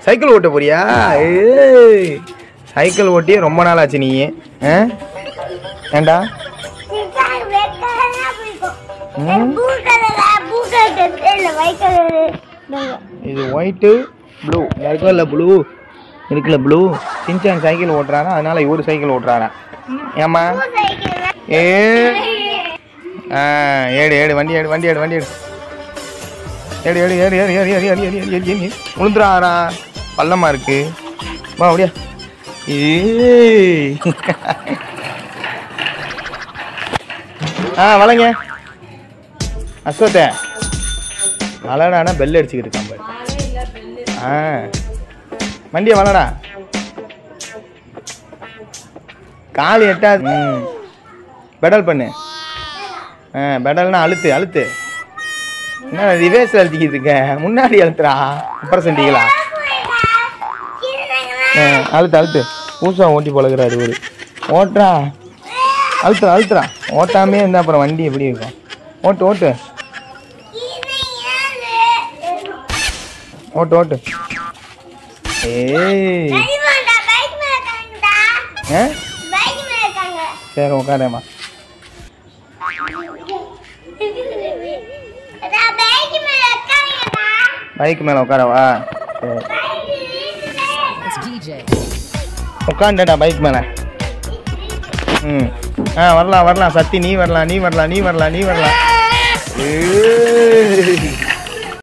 Cycle ஓட்ட போறியா? Cycle ஓட்டியே ரொம்ப நாள் ஆச்சு நீ. ஏண்டா இது ஒயிட்டு ப்ளூ இருக்குல்ல, ப்ளூ இருக்குல்ல, ப்ளூ. சின்சான் சைக்கிள் ஓட்டுறாரா, அதனால இவரு சைக்கிள் ஓட்டுறாரா? ஏமா ஏடு ஏடு வண்டி ஏடு வண்டி ஏடு வண்டி ஏடு ஏடு ஏடு ஏடு ஏடு ஏடு ஏடு ஏடு ஏடு ஏடு ஏடு உளுந்துறாரா? பள்ளமா இருக்கு. வா அப்படியா. வளைங்க அஸ்வத்த வளடானா பெல் அடிச்சுக்கிட்டு இருக்கான் பாரு. வண்டியை வளடா, காலு எட்டாது. பெடல் பண்ணு. பெடல்னா அழுத்து அழுத்து. என்ன ரிவேர்ஸில் அழுத்திக்கிட்டு இருக்க? முன்னாடி அழுத்துறா, அப்புறம் செஞ்சிங்களா? அழுத்து அழுத்து. பூசா ஓட்டி பழகுறாரு ஒரு ஓட்டுறா. அழுத்துறா அழுத்துறா. ஓட்டாமே இருந்தால் அப்புறம் வண்டி எப்படி இருக்கும்? ஓட்டு ஓட்டு ஓட்டு ஓட்டு. சரி உட்காரேம்மா. பைக் மேல உட்காரவா? உட்காண்டா பைக் மேல. வரலாம் வரலாம் சத்தி, நீ வரலாம் நீ வரலாம் நீ வரலாம் நீ வரலாம்.